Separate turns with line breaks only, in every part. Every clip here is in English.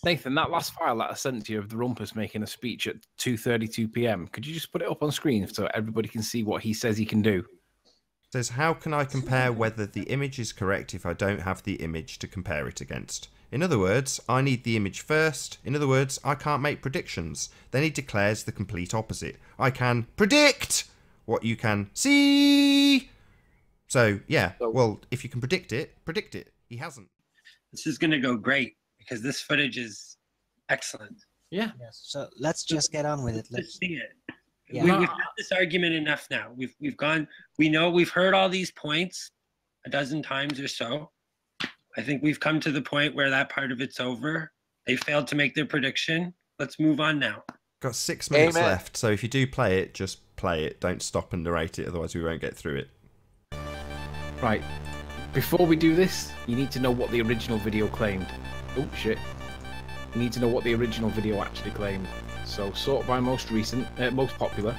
Nathan, that last file that I sent to you of the Rumpus making a speech at 2:32 p.m. Could you just put it up on screen so everybody can see what he says he can do?
It says, how can I compare whether the image is correct if I don't have the image to compare it against? In other words, I need the image first. In other words, I can't make predictions. Then he declares the complete opposite. I can predict what you can see. So, yeah, well, if you can predict it, predict it. He hasn't.
This is going to go great because this footage is excellent.
Yeah.
Yes. So let's just get on with it.
Let's see it.
Yeah.
We've had this argument enough now. We've gone. We know we've heard all these points a dozen times or so. I think we've come to the point where that part of it's over. They failed to make their prediction. Let's move on now.
Got 6 minutes left, so if you do play it, just play it. Don't stop and narrate it, otherwise we won't get through it.
Right. Before we do this, you need to know what the original video claimed. Oh, shit. You need to know what the original video actually claimed. So, sort by most recent, most popular.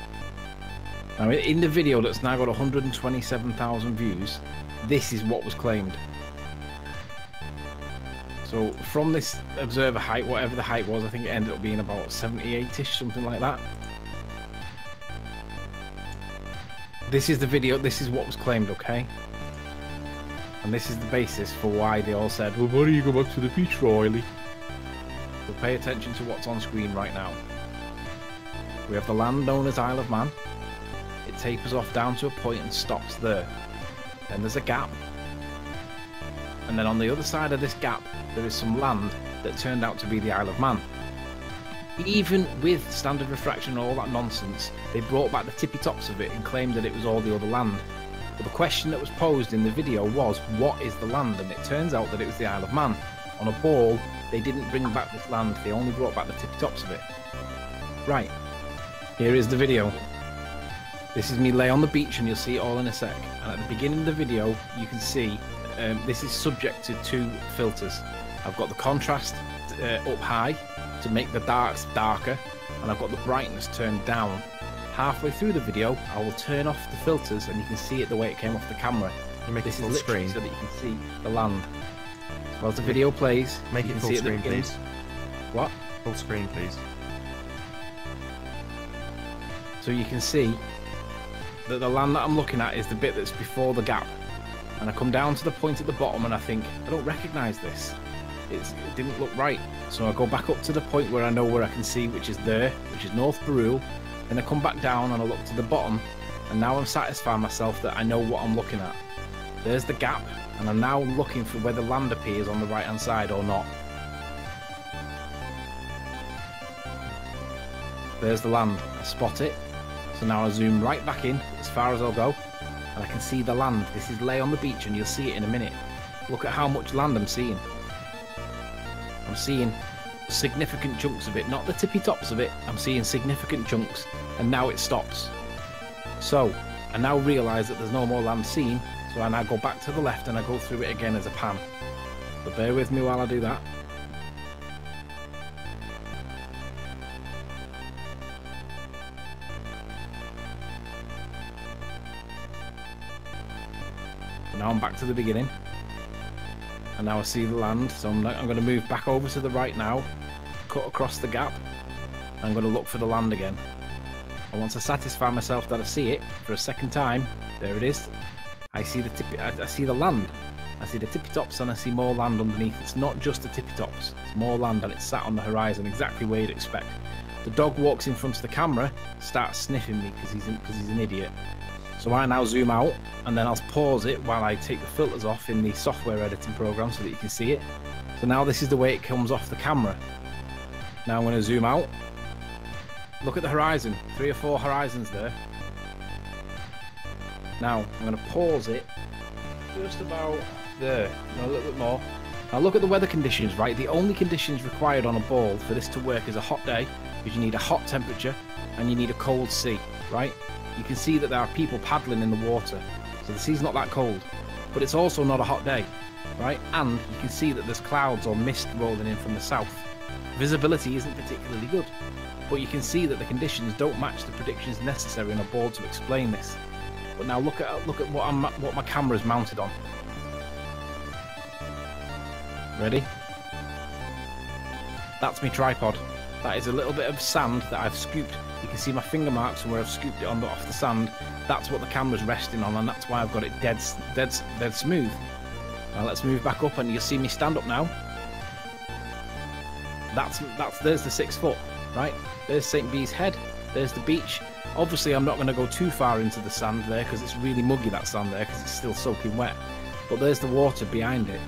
Now, in the video that's now got 127,000 views, this is what was claimed. So, from this observer height, whatever the height was, I think it ended up being about 78-ish, something like that. This is the video, this is what was claimed, okay? And this is the basis for why they all said, well, why don't you go back to the beach, Riley? So pay attention to what's on screen right now. We have the land known as Isle of Man. It tapers off down to a point and stops there. Then there's a gap. And then on the other side of this gap, there is some land that turned out to be the Isle of Man. Even with standard refraction and all that nonsense, they brought back the tippy tops of it and claimed that it was all the other land. But the question that was posed in the video was, what is the land? And it turns out that it was the Isle of Man. On a ball, they didn't bring back this land, they only brought back the tippy tops of it. Right, here is the video. This is me lay on the beach and you'll see it all in a sec. And at the beginning of the video, you can see this is subject to 2 filters. I've got the contrast up high to make the darks darker, and I've got the brightness turned down. Halfway through the video, I will turn off the filters and you can see it the way it came off the camera.
You make
this
it full
is
screen
so that you can see the land. So as the video plays,
make it full screen, please.
What?
Full screen, please.
So you can see that the land that I'm looking at is the bit that's before the gap. And I come down to the point at the bottom and I think, I don't recognise this. It didn't look right. So I go back up to the point where I know where I can see, which is there, which is North Barul. Then I come back down and I look to the bottom, and now I'm satisfying myself that I know what I'm looking at. There's the gap, and I'm now looking for whether land appears on the right hand side or not. There's the land. I spot it. So now I zoom right back in as far as I'll go, and I can see the land. This is lay on the beach and you'll see it in a minute. Look at how much land I'm seeing. I'm seeing significant chunks of it, not the tippy tops of it. I'm seeing significant chunks, and now it stops. So I now realise that there's no more land seen, so I now go back to the left and I go through it again as a pan. But bear with me while I do that. Now I'm back to the beginning, and now I see the land, so I'm going to move back over to the right now, cut across the gap. I'm going to look for the land again, and once I satisfy myself that I see it for a second time, there it is. I see the I see the land. I see the tippy tops and I see more land underneath. It's not just the tippy tops, it's more land, and it's sat on the horizon exactly where you'd expect. The dog walks in front of the camera, starts sniffing me because he's an idiot. So I now zoom out, and then I'll pause it while I take the filters off in the software editing program so that you can see it. So now this is the way it comes off the camera. Now I'm going to zoom out. Look at the horizon, 3 or 4 horizons there. Now I'm going to pause it just about there, a little bit more. Now look at the weather conditions, right? The only conditions required on a ball for this to work is a hot day, because you need a hot temperature and you need a cold sea, right? You can see that there are people paddling in the water, so the sea's not that cold, but it's also not a hot day, right? And you can see that there's clouds or mist rolling in from the south. Visibility isn't particularly good, but you can see that the conditions don't match the predictions necessary on a board to explain this. But now look at what my camera's mounted on. Ready? That's my tripod. That is a little bit of sand that I've scooped. You can see my finger marks from where I've scooped it off the sand. That's what the camera's resting on, and that's why I've got it dead smooth. Now let's move back up, and you'll see me stand up now. There's the 6 foot, right? There's St. Bees Head. There's the beach. Obviously, I'm not going to go too far into the sand there because it's really muggy, that sand there, because it's still soaking wet. But there's the water behind it.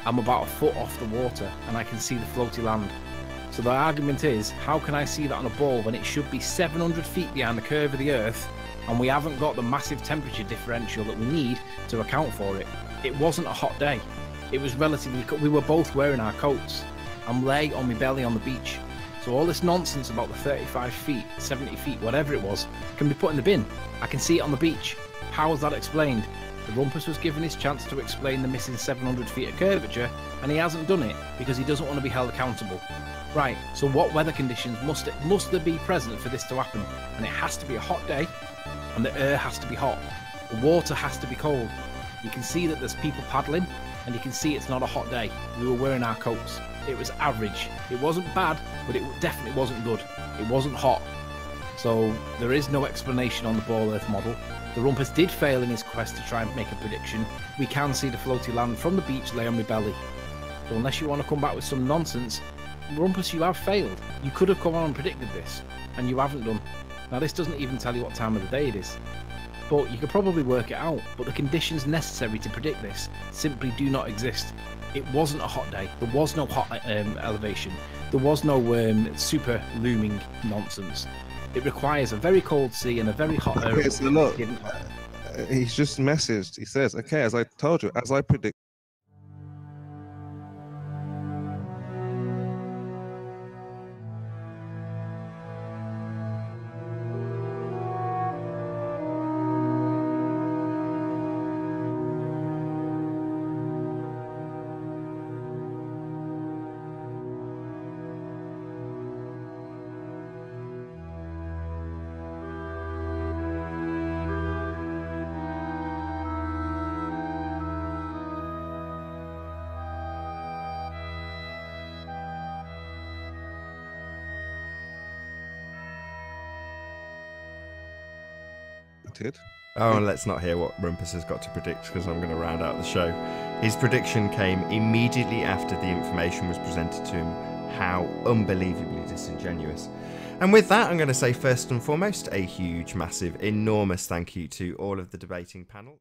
I'm about a foot off the water, and I can see the floaty land. So the argument is, how can I see that on a ball when it should be 700 feet behind the curve of the Earth, and we haven't got the massive temperature differential that we need to account for it? It wasn't a hot day. It was relatively... We were both wearing our coats. I'm lay on my belly on the beach. So all this nonsense about the 35 feet, 70 feet, whatever it was, can be put in the bin. I can see it on the beach. How is that explained? The Rumpus was given his chance to explain the missing 700 feet of curvature, and he hasn't done it because he doesn't want to be held accountable. Right, so what weather conditions must there be present for this to happen? And it has to be a hot day, and the air has to be hot. The water has to be cold. You can see that there's people paddling, and you can see it's not a hot day. We were wearing our coats. It was average. It wasn't bad, but it definitely wasn't good. It wasn't hot. So there is no explanation on the Ball Earth model. The Rumpus did fail in his quest to try and make a prediction. We can see the floaty land from the beach lay on my belly. So unless you want to come back with some nonsense, Rumpus, you have failed. You could have come on and predicted this, and you haven't done. Now this doesn't even tell you what time of the day it is. But you could probably work it out, but the conditions necessary to predict this simply do not exist. It wasn't a hot day. There was no hot elevation. There was no super looming nonsense. It requires a very cold sea and a very hot air.
Okay, so look, he's just messaged. He says, okay, as I told you, as I predict.
Oh, and let's not hear what Rumpus has got to predict because I'm going to round out the show. His prediction came immediately after the information was presented to him. How unbelievably disingenuous. And with that, I'm going to say first and foremost, a huge, massive, enormous thank you to all of the debating panel.